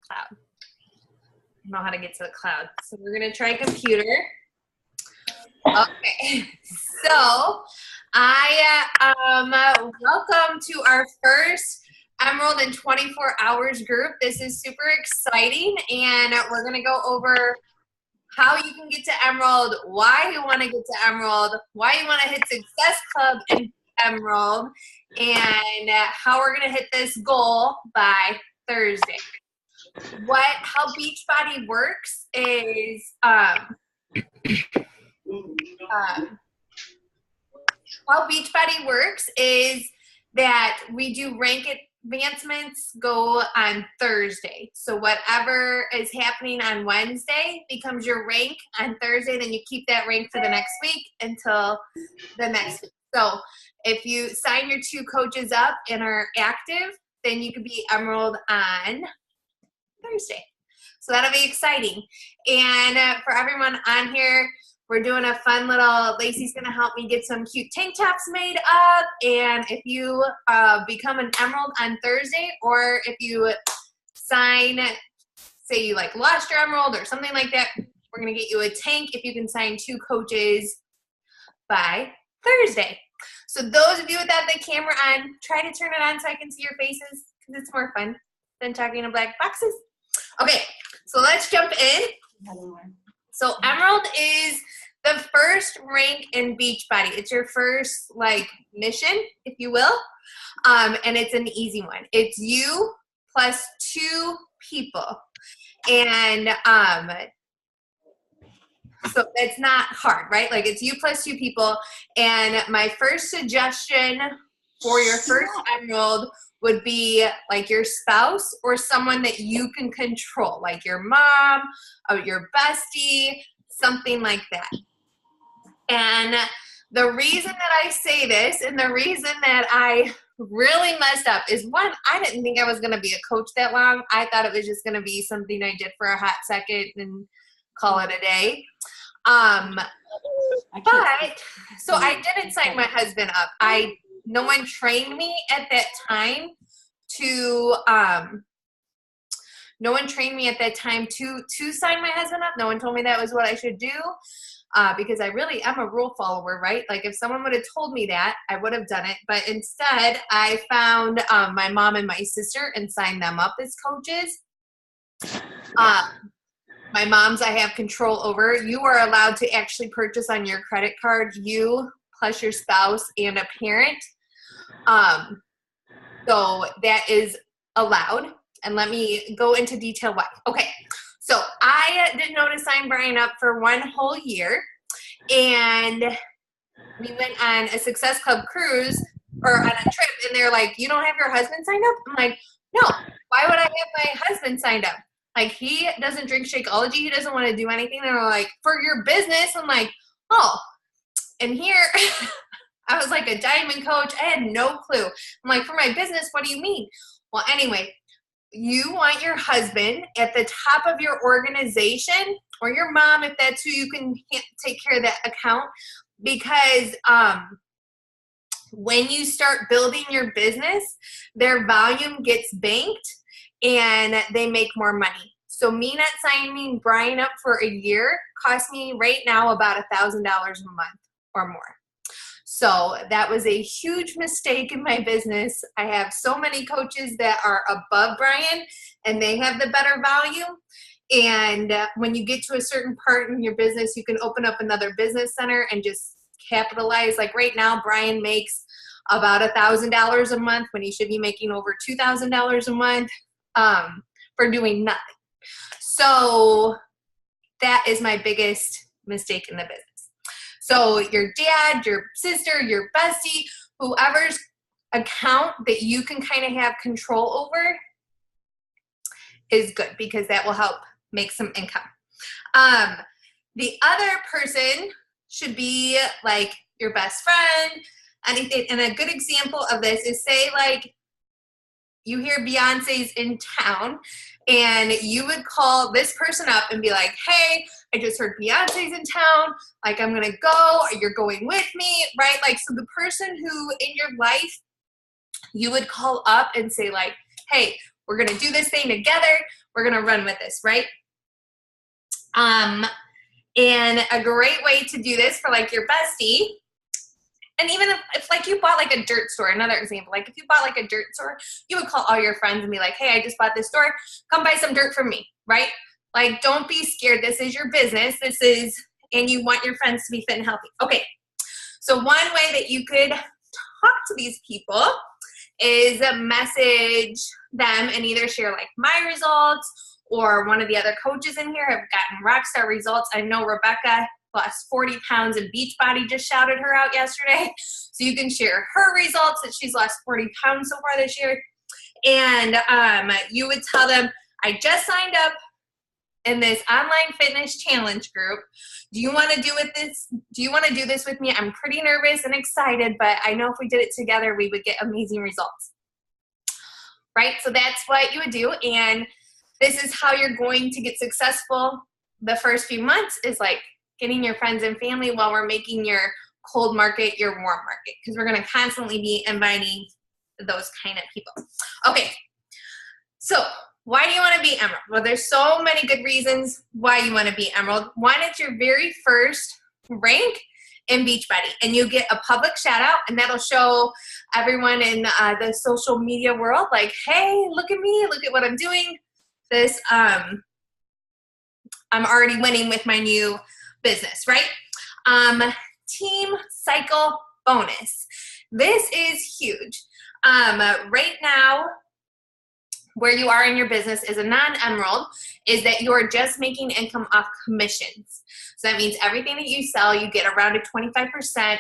cloud. I don't know how to get to the cloud. So we're going to try computer. Okay. So welcome to our first Emerald in 24 Hours group. This is super exciting, and we're going to go over how you can get to Emerald, why you want to get to Emerald, why you want to hit Success Club and Emerald, and how we're going to hit this goal by Thursday. How Beachbody works is how Beachbody works is that we do rank advancements go on Thursday. So whatever is happening on Wednesday becomes your rank on Thursday. Then you keep that rank for the next week until the next week. So if you sign your 2 coaches up and are active, then you could be Emerald on Thursday. So that'll be exciting. And for everyone on here, we're doing a fun little, Lacey's going to help me get some cute tank tops made up. And if you become an Emerald on Thursday, or if you sign, say you like lost your Emerald or something like that, we're going to get you a tank if you can sign 2 coaches by Thursday. So those of you without the camera on, try to turn it on so I can see your faces, because it's more fun than talking to black boxes. Okay, so let's jump in. So Emerald is the first rank in Beachbody. It's your first mission, if you will, and it's an easy one. It's you plus 2 people, and so it's not hard, right? It's you plus 2 people, and my first suggestion for your first Emerald would be your spouse or someone that you can control, like your mom or your bestie, something like that. And the reason that I say this, and the reason that I really messed up, is one, I didn't think I was going to be a coach that long. I thought it was just going to be something I did for a hot second and call it a day. But so I didn't sign my husband up. No one trained me at that time to sign my husband up. No one told me that was what I should do, because I really am a rule follower, right? If someone would have told me that, I would have done it. But instead, I found my mom and my sister and signed them up as coaches. My mom's I have control over. You are allowed to actually purchase on your credit card, you plus your spouse and a parent. So that is allowed. And let me go into detail why. Okay. So I didn't know to sign Brian up for 1 whole year. And we went on a Success Club cruise or on a trip, and they're like, you don't have your husband signed up? I'm like, no, why would I have my husband signed up? He doesn't drink Shakeology. He doesn't want to do anything. And they're like, for your business. I'm like, oh, and here I was like a diamond coach. I had no clue. I'm like, for my business, what do you mean? Well, anyway, you want your husband at the top of your organization, or your mom, if that's who you can take care of that account, because when you start building your business, their volume gets banked and they make more money. So me not signing Brian up for a year cost me right now about $1,000 a month or more. So that was a huge mistake in my business. I have so many coaches that are above Brian, and they have the better volume. And when you get to a certain part in your business, you can open up another business center and just capitalize. Right now, Brian makes about $1,000 a month when he should be making over $2,000 a month for doing nothing. So that is my biggest mistake in the business. So your dad, your sister, your bestie, whoever's account that you can kind of have control over is good, because that will help make some income. The other person should be your best friend, anything. And a good example of this is, say you hear Beyonce's in town, and you would call this person up and be like, hey, I just heard Beyonce's in town. I'm going to go. You're going with me, right? So the person who in your life you would call up and say hey, we're going to do this thing together. We're going to run with this, right? And a great way to do this for like your bestie, and even if like you bought like a dirt store, another example, like if you bought like a dirt store, you would call all your friends and be like, hey, I just bought this store, come buy some dirt from me, right? Like, don't be scared. This is your business. And you want your friends to be fit and healthy. Okay, so one way that you could talk to these people is message them and either share like my results, or one of the other coaches in here have gotten rockstar results. I know Rebecca lost 40 pounds and Beachbody just shouted her out yesterday. So you can share her results that she's lost 40 pounds so far this year. And you would tell them, I just signed up in this online fitness challenge group. Do you want to do this? Do you want to do this with me? I'm pretty nervous and excited, but I know if we did it together, we would get amazing results. Right? So that's what you would do. And this is how you're going to get successful the first few months, is like getting your friends and family while we're making your cold market your warm market, because we're going to constantly be inviting those kind of people. Okay. So why do you want to be Emerald? Well, there's so many good reasons why you want to be Emerald. One, it's your very first rank in Beachbody, and you get a public shout out, and that'll show everyone in the social media world like, hey, look at me, look at what I'm doing. This, I'm already winning with my new business, right? Team cycle bonus. This is huge. Right now, where you are in your business as a non-Emerald is that you're just making income off commissions. So that means everything that you sell, you get around a 25%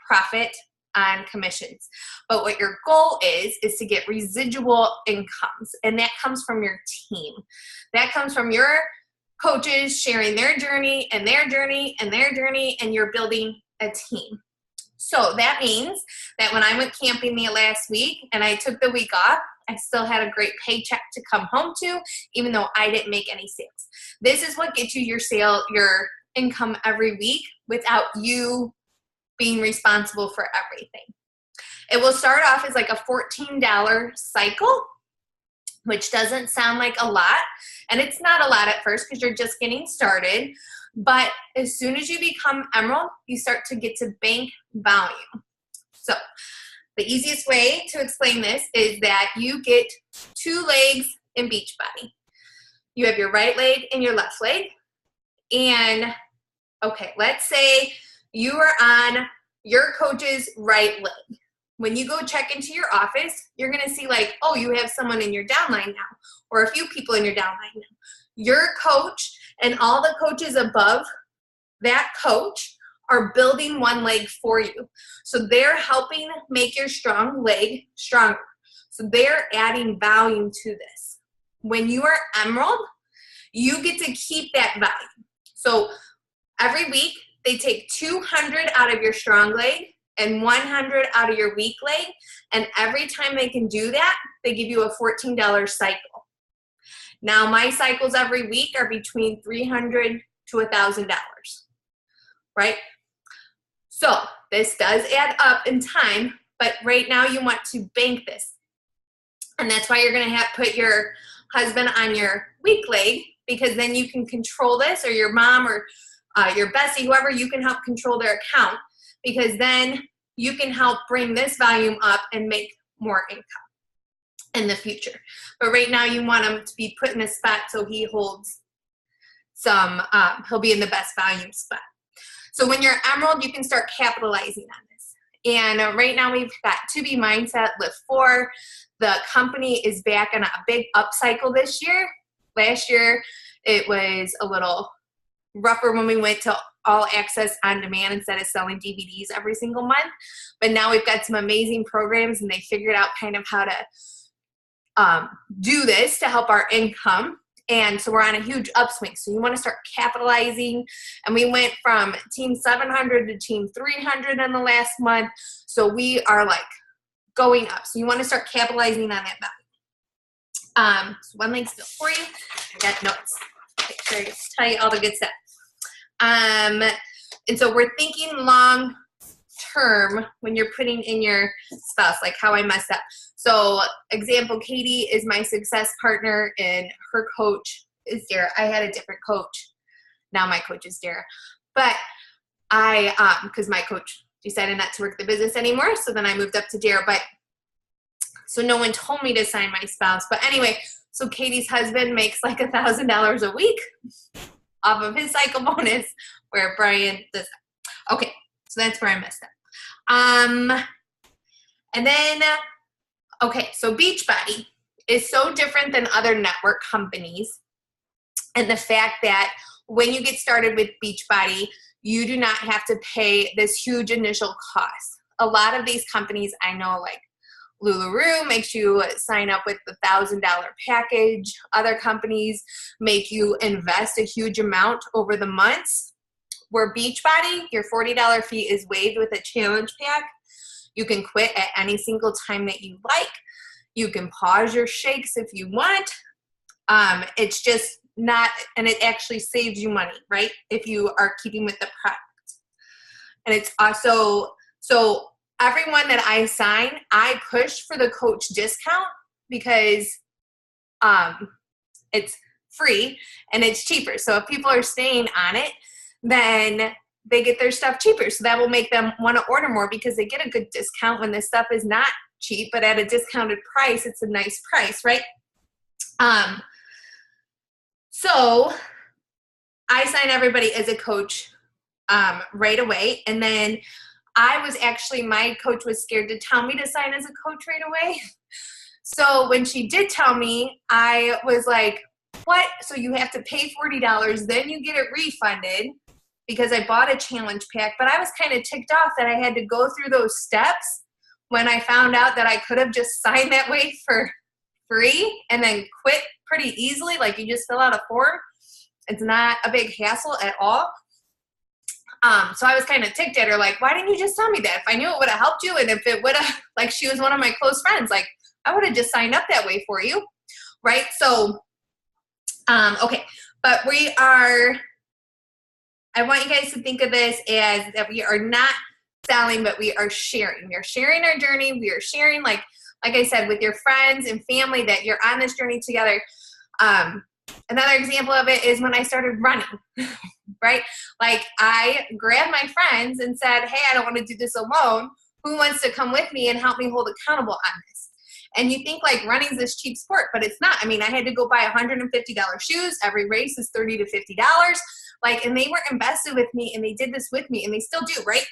profit on commissions. But what your goal is to get residual incomes, and that comes from your team. That comes from your coaches sharing their journey and their journey and their journey, and you're building a team. So that means that when I went camping the last week and I took the week off, I still had a great paycheck to come home to, even though I didn't make any sales. This is what gets you your income every week without you being responsible for everything. It will start off as like a $14 cycle, which doesn't sound like a lot. And it's not a lot at first because you're just getting started. But as soon as you become Emerald, you start to get to bank volume. So the easiest way to explain this is that you get 2 legs in Beachbody. You have your right leg and your left leg. And okay, let's say you are on your coach's right leg. When you go check into your office, you're going to see like, oh, you have someone in your downline now, or a few people in your downline now. Your coach and all the coaches above that coach are building one leg for you. So they're helping make your strong leg stronger. So they're adding volume to this. When you are Emerald, you get to keep that value. So every week they take 200 out of your strong leg and 100 out of your weak leg. And every time they can do that, they give you a $14 cycle. Now my cycles every week are between $300 to $1,000, right? So this does add up in time, but right now you want to bank this. And that's why you're going to put your husband on your weak leg, because then you can control this, or your mom or your bestie, whoever, you can help control their account, because then you can help bring this volume up and make more income in the future. But right now you want him to be put in a spot so he holds some, he'll be in the best volume spot. So when you're Emerald, you can start capitalizing on this. And right now we've got To Be Mindset Lift 4. The company is back on a big upcycle this year. Last year, it was a little rougher when we went to all access on demand instead of selling DVDs every single month. But now we've got some amazing programs, and they figured out kind of how to do this to help our income. And so we're on a huge upswing. So you want to start capitalizing. And we went from team 700 to team 300 in the last month. So we are like going up. So you want to start capitalizing on that value. So one link still for you. I got notes. Make sure I just tell you all the good stuff. And so we're thinking long term when you're putting in your spouse, like how I messed up. So example, Katie is my success partner and her coach is Dara. I had a different coach. Now my coach is Dara. But because my coach decided not to work the business anymore, so then I moved up to Dara. But so no one told me to sign my spouse. But anyway, so Katie's husband makes like $1,000 a week off of his cycle bonus, where Brian does that. Okay, so that's where I messed up. And then, okay, so Beachbody is so different than other network companies. And the fact that when you get started with Beachbody, you do not have to pay this huge initial cost. A lot of these companies I know, like LuLaRoe, makes you sign up with the $1,000 package. Other companies make you invest a huge amount over the months. Where Beachbody, your $40 fee is waived with a challenge pack. You can quit at any single time that you like. You can pause your shakes if you want. It's just not, and it actually saves you money, right? If you are keeping with the product. And it's also, so everyone that I sign, I push for the coach discount because it's free and it's cheaper. So if people are staying on it, then they get their stuff cheaper. So that will make them want to order more because they get a good discount when this stuff is not cheap, but at a discounted price, it's a nice price, right? So I sign everybody as a coach right away. And then my coach was scared to tell me to sign as a coach right away. So when she did tell me, I was like, what? So you have to pay $40, then you get it refunded because I bought a challenge pack. But I was kind of ticked off that I had to go through those steps when I found out that I could have just signed that way for free and then quit pretty easily. Like you just fill out a form. It's not a big hassle at all. So I was kind of ticked at her, like, why didn't you just tell me that? If I knew it would have helped you and if it would have, like she was one of my close friends, like I would have just signed up that way for you, right? So, okay, but I want you guys to think of this as that we are not selling, but we are sharing. We are sharing our journey. We are sharing, like I said, with your friends and family that you're on this journey together. Another example of it is when I started running, right? Like I grabbed my friends and said, hey, I don't want to do this alone. Who wants to come with me and help me hold accountable on this? And you think like running is this cheap sport, but it's not. I mean, I had to go buy $150 shoes. Every race is $30 to $50. Like, and they were invested with me and they did this with me and they still do, right?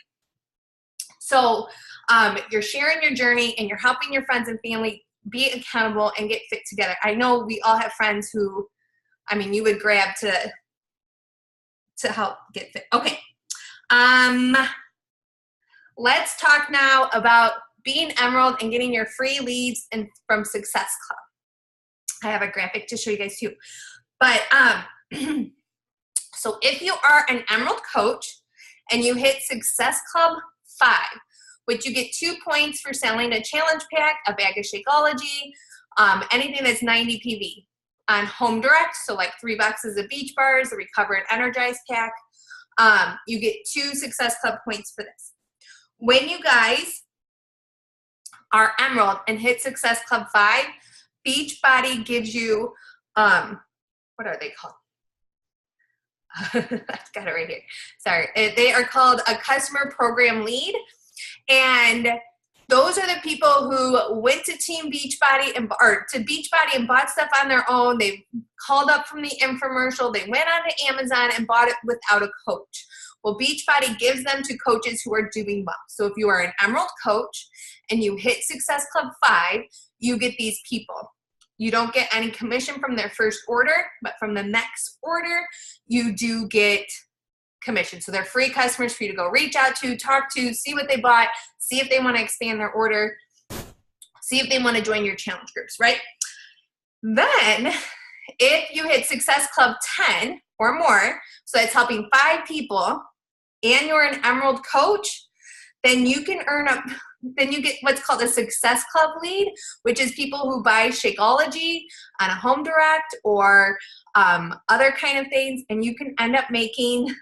So you're sharing your journey and you're helping your friends and family be accountable and get fit together. I know we all have friends who, I mean, you would grab to help get fit. Okay. Let's talk now about being Emerald and getting your free leads from Success Club. I have a graphic to show you guys too. But so if you are an Emerald coach and you hit Success Club 5, which you get 2 points for selling a challenge pack, a bag of Shakeology, anything that's 90 PV. On Home Direct, so like 3 boxes of Beach Bars, the Recover and Energize pack, you get 2 Success Club points for this. When you guys are Emerald and hit Success Club 5, Beachbody gives you, what are they called? I've got it right here. Sorry. They are called a customer program lead. And those are the people who went to Team Beachbody or to Beachbody and bought stuff on their own. They called up from the infomercial. They went onto Amazon and bought it without a coach. Well, Beachbody gives them to coaches who are doing well. So if you are an Emerald coach and you hit Success Club 5, you get these people. You don't get any commission from their first order, but from the next order, you do get commission. So they're free customers for you to go reach out to, talk to, see what they bought, see if they want to expand their order, see if they want to join your challenge groups, right? Then if you hit Success Club 10 or more, so that's helping 5 people, and you're an Emerald coach, then you can then you get what's called a Success Club lead, which is people who buy Shakeology on a Home Direct or other kind of things, and you can end up making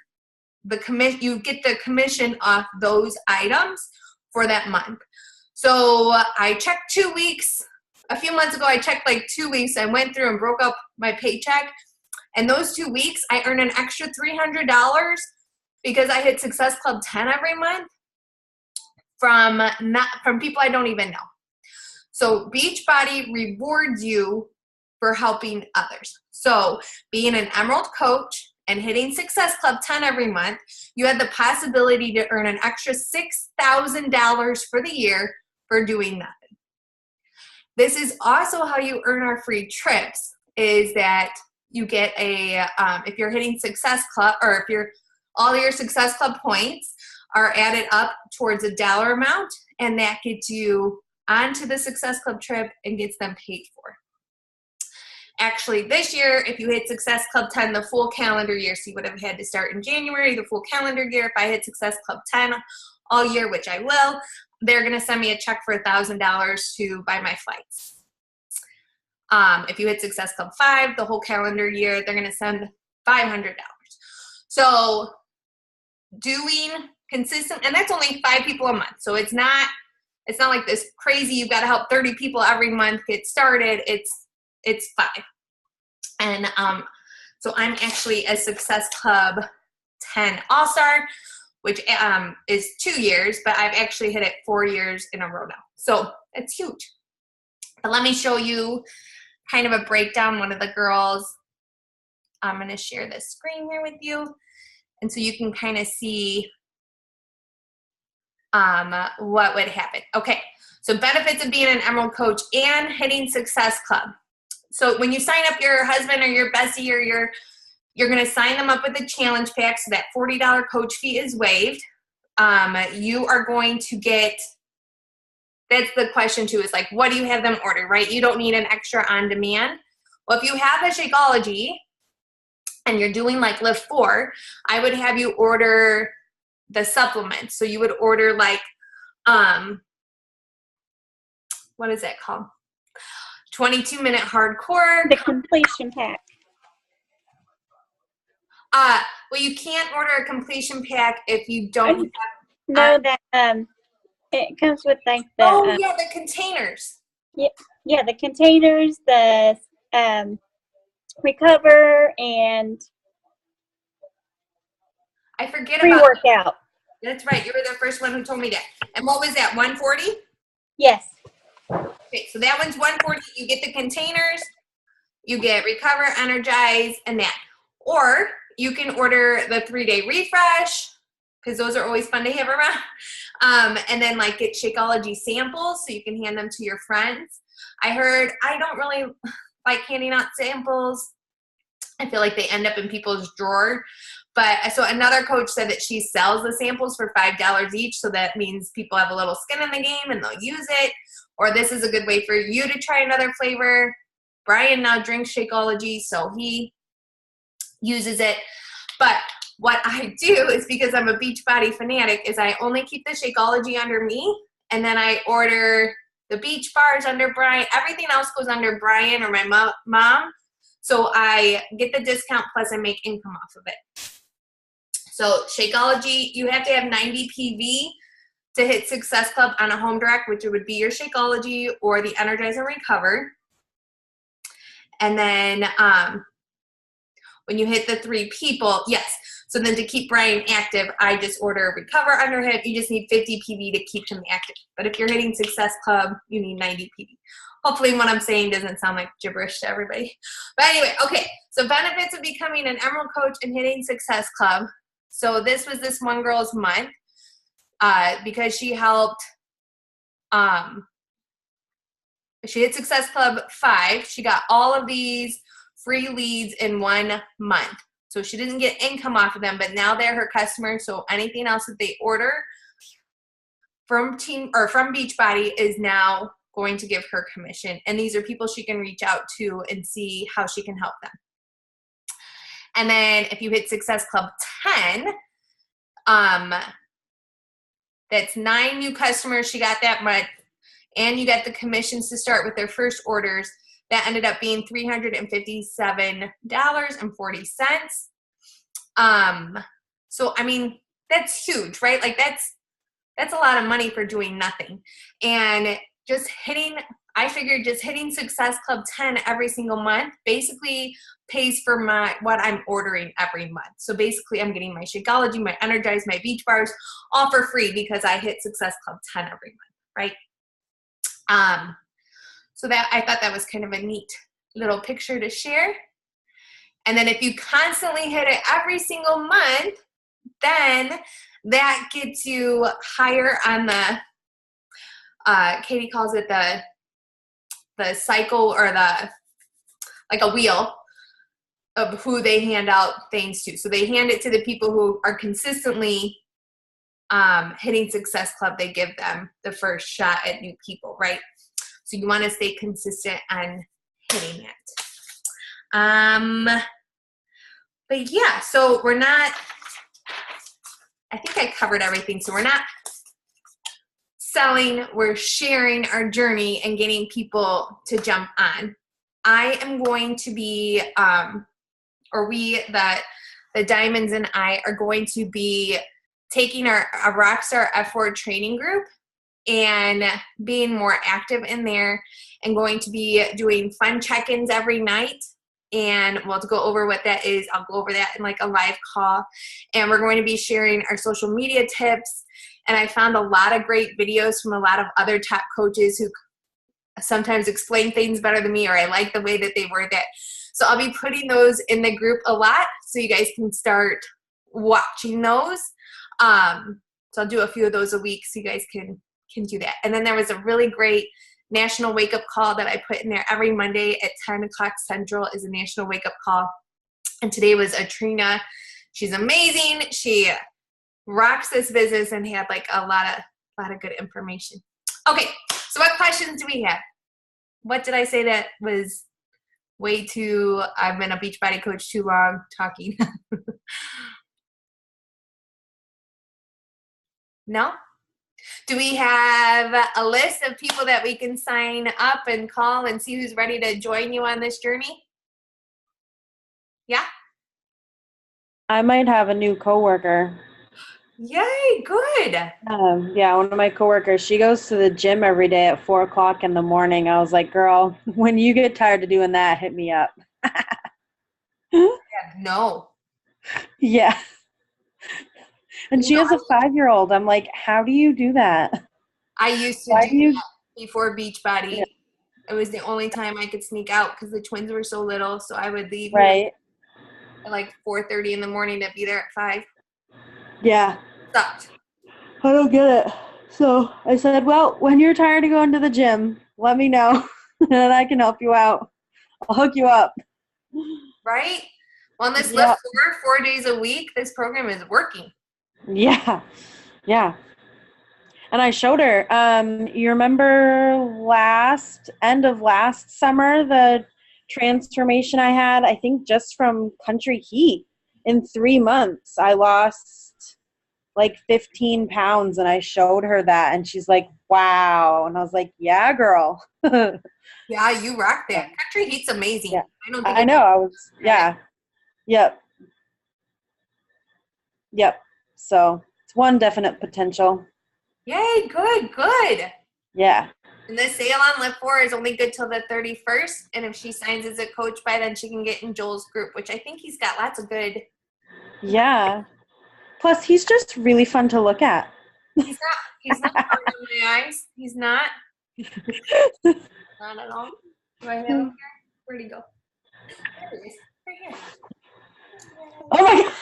you get the commission off those items for that month. So I checked 2 weeks. A few months ago, I checked like 2 weeks. I went through and broke up my paycheck. And those 2 weeks, I earned an extra $300 because I hit Success Club 10 every month from people I don't even know. So Beachbody rewards you for helping others. So being an Emerald coach and hitting Success Club 10 every month, you had the possibility to earn an extra $6,000 for the year for doing nothing. This is also how you earn our free trips, is that you get if you're hitting Success Club, or if all your Success Club points are added up towards a dollar amount, and that gets you onto the Success Club trip and gets them paid for. Actually, this year, if you hit Success Club 10 the full calendar year, so you would have had to start in January, the full calendar year, if I hit Success Club 10 all year, which I will, they're going to send me a check for $1,000 to buy my flights. If you hit Success Club 5 the whole calendar year, they're going to send $500. So doing consistent, and that's only 5 people a month. So it's not like this crazy, you've got to help 30 people every month get started. It's 5. And so I'm actually a Success Club 10 All-Star, which is 2 years, but I've actually hit it 4 years in a row now. So it's huge. But let me show you kind of a breakdown. One of the girls, I'm going to share this screen here with you. And so you can kind of see what would happen. Okay, so benefits of being an Emerald coach and hitting Success Club. So when you sign up your husband or your bestie, or you're going to sign them up with a challenge pack, so that $40 coach fee is waived. You are going to get, that's the question too, is like, what do you have them order, right? You don't need an extra on demand. Well, if you have a Shakeology and you're doing like Lift 4, I would have you order the supplements. So you would order like, what is that called? 22-minute hardcore. The completion pack. Well, you can't order a completion pack if you don't have. No, that it comes with like the. Oh yeah, the containers. Yeah, the containers, the recover, and I forget pre-workout. That's right. You were the first one who told me that. And what was that? $140? Yes. Okay, so that one's $140. You get the containers, you get Recover, Energize, and that. Or you can order the 3-day refresh, because those are always fun to have around. And then like get Shakeology samples so you can hand them to your friends. I don't really like handing out samples. I feel like they end up in people's drawer. But so another coach said that she sells the samples for $5 each. So that means people have a little skin in the game and they'll use it. Or this is a good way for you to try another flavor. Brian now drinks Shakeology, so he uses it. But what I do is, because I'm a Beachbody fanatic, is I only keep the Shakeology under me, and then I order the beach bars under Brian. Everything else goes under Brian or my mom. So I get the discount, plus I make income off of it. So Shakeology, you have to have 90 PV to hit Success Club on a home direct, which would be your Shakeology or the Energize and Recover. And then when you hit the 3 people, yes. So then to keep Brian active, I just order Recover under him. You just need 50 PV to keep him active. But if you're hitting Success Club, you need 90 PV. Hopefully what I'm saying doesn't sound like gibberish to everybody. But anyway, okay. So benefits of becoming an Emerald coach and hitting Success Club. So this was this one girl's month. Because she helped, she hit Success Club 5. She got all of these free leads in 1 month. So she didn't get income off of them, but now they're her customers. So anything else that they order from Beachbody is now going to give her commission. And these are people she can reach out to and see how she can help them. And then if you hit Success Club 10, that's 9 new customers she got that month, and you got the commissions to start with their first orders. That ended up being $357.40. So, I mean, that's huge, right? Like that's a lot of money for doing nothing. And I figured just hitting Success Club 10 every single month basically pays for what I'm ordering every month. So basically I'm getting my Shakeology, my Energize, my Beach Bars all for free because I hit Success Club 10 every month, right? So that I thought that was kind of a neat little picture to share. And then if you constantly hit it every single month, then that gets you higher on the, Katie calls it the cycle, or like a wheel of who they hand out things to. So they hand it to the people who are consistently hitting Success Club. They give them the first shot at new people, right? So you want to stay consistent on hitting it. But yeah, so I think I covered everything. So we're not selling, we're sharing our journey and getting people to jump on. I am going to be, the Diamonds and I are going to be taking a Rockstar F4 training group and being more active in there, and going to be doing fun check-ins every night. And we'll go over what that is. I'll go over that in like a live call. And we're going to be sharing our social media tips. And I found a lot of great videos from a lot of other top coaches who sometimes explain things better than me, or I like the way that they word it. So I'll be putting those in the group a lot so you guys can start watching those. So I'll do a few of those a week so you guys can do that. And then there was a really great national wake-up call that I put in there every Monday at 10 o'clock Central is a national wake-up call. And today was Atrina. She's amazing. She rocks this business and had like a lot of good information. Okay, so what questions do we have? What did I say that was way too, I've been a Beachbody coach too long talking? No? Do we have a list of people that we can sign up and call and see who's ready to join you on this journey? Yeah? I might have a new coworker. Yay, good. Yeah, one of my coworkers, she goes to the gym every day at 4 o'clock in the morning. I was like, girl, when you get tired of doing that, hit me up. No. Yeah. And she has a 5-year-old. I'm like, how do you do that? I used to do that before Beachbody. Yeah. It was the only time I could sneak out because the twins were so little. So I would leave at like 4:30 in the morning to be there at 5. Yeah. Sucked. I don't get it. So I said, well, when you're tired of going to the gym, let me know and I can help you out. I'll hook you up. Right? Well, on this Lift 4 days a week, this program is working. Yeah. Yeah. And I showed her, you remember end of last summer, the transformation I had, I think just from Country Heat. In 3 months, I lost like 15 pounds, and I showed her that, and she's like, wow. And I was like, yeah, girl. Yeah, you rock that. Country Heat's amazing. Yeah. I know. Yep. So it's one definite potential. Yay, good. Yeah. And the sale on Lift 4 is only good till the 31st. And if she signs as a coach by then, she can get in Joel's group, which I think he's got lots of good. Yeah. Plus, he's just really fun to look at. He's not hard on my eyes. He's not. Not at all. Do I have him here? Where'd he go? There he is. Right here. Oh my God.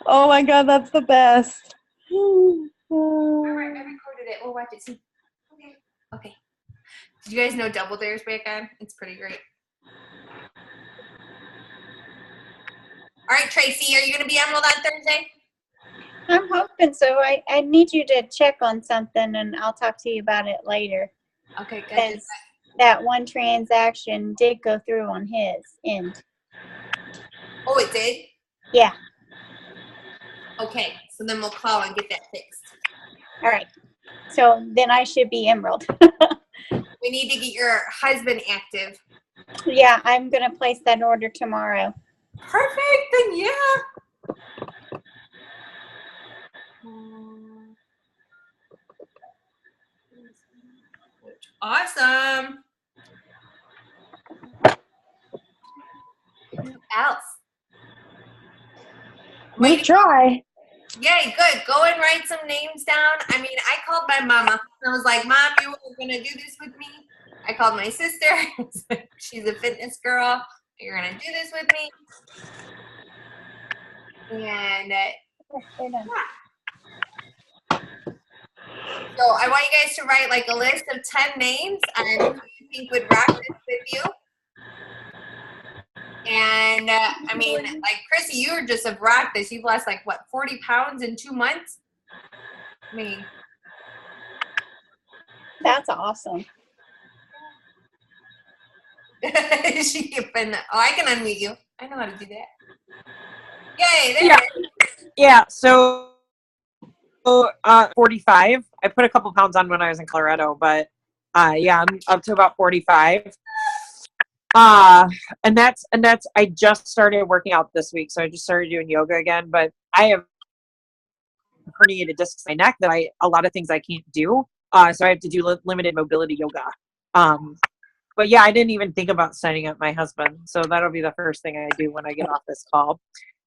Oh my God, that's the best. All right, I recorded it. We'll watch it soon. Okay. Did you guys know Double Dare's back on? It's pretty great. All right, Tracy, are you going to be Emerald on Thursday? I'm hoping so. I need you to check on something, and I'll talk to you about it later. Okay, good. That one transaction did go through on his end. Oh, it did? Yeah. Okay, so then we'll call and get that fixed. All right. So then I should be Emerald. We need to get your husband active. Yeah, I'm going to place that order tomorrow. Perfect. Then yeah. Awesome. Who else? We try. Yay, good. Go and write some names down. I mean, I called my mama. I was like, Mom, you are going to do this with me? I called my sister. She's a fitness girl. You're going to do this with me? And yeah. So I want you guys to write like a list of 10 names and who you think would rock this with you. And I mean, like Chrissy, you just have rocked this. You've lost like what, 40 pounds in 2 months? I mean, That's awesome. she can find that. Oh, I can unmute you. I know how to do that. Yay! There Yeah. it is. Yeah. So, 45. I put a couple pounds on when I was in Colorado, but yeah, I'm up to about 45. And that's I just started working out this week, so I just started doing yoga again. But I have herniated discs in my neck that a lot of things I can't do. So I have to do limited mobility yoga. But yeah, I didn't even think about signing up my husband, so that'll be the first thing I do when I get off this call.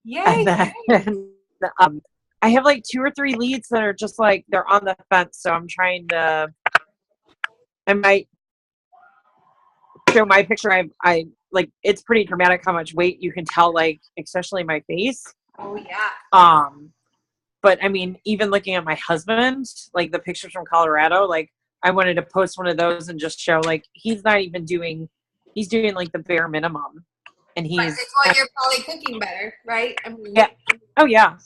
Yay! And then I have like 2 or 3 leads that are just like they're on the fence. So I'm trying to. I might show my picture. I like it's pretty dramatic how much weight you can tell, like especially my face. Oh yeah. But I mean, even looking at my husband, like the pictures from Colorado, like I wanted to post one of those and just show like he's doing like the bare minimum, and he's. It's why you're probably cooking better, right? I mean, Yeah. Oh yeah.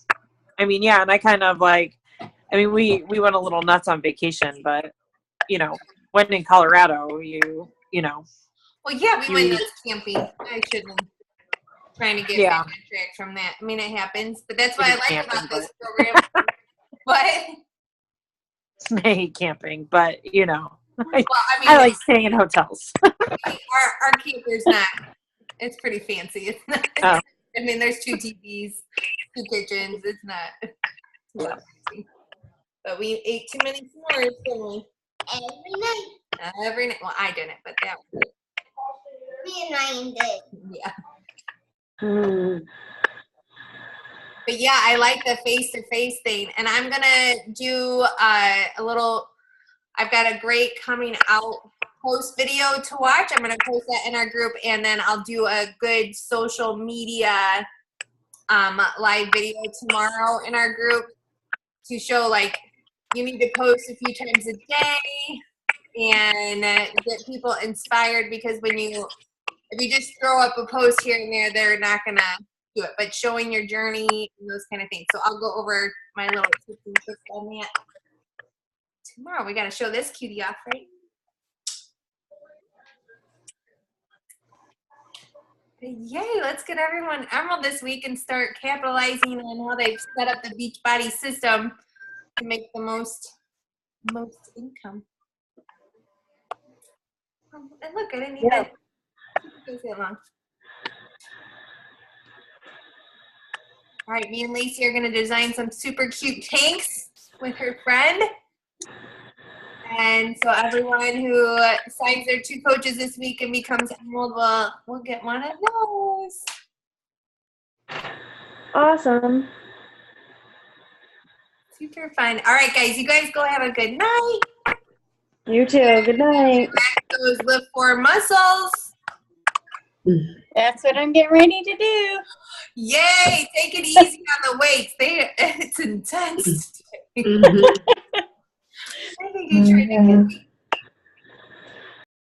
I mean, yeah, and I kind of like. I mean, we went a little nuts on vacation, but you know, when in Colorado, you know. Well, yeah, we went nuts camping. I shouldn't. Trying to get back on track from that. I mean, it happens, but that's what I like about this program. What? I hate camping, but you know, Well, I mean, I like staying in hotels. our camper's not. It's pretty fancy. It's not. Oh. I mean, there's 2 TVs, 2 kitchens. It's not. Fancy. But we ate too many s'mores, didn't we? Every night. Every night. Well, I didn't, but that was it. Me and Ryan did. Yeah. But yeah, I like the face-to-face thing. And I'm going to do a little, I've got a great coming out post video to watch. I'm going to post that in our group, and then I'll do a good social media live video tomorrow in our group to show, like, you need to post a few times a day and get people inspired, because if you just throw up a post here and there, they're not going to do it. But showing your journey and those kind of things. So I'll go over my little tips and tricks on that tomorrow. We got to show this cutie off, right? Yay, let's get everyone Emerald this week and start capitalizing on how they've set up the Beachbody system to make the most income. And look, I didn't even take that long. All right, me and Lacey are going to design some super cute tanks with her friend. And so everyone who signs their 2 coaches this week and becomes Emerald will get one of those. awesome. Super fun. All right, guys, you guys go have a good night. You too. Good night. Those lift 4 muscles. That's what I'm getting ready to do. Yay! Take it easy on the weights. It's intense. I think you're trying to get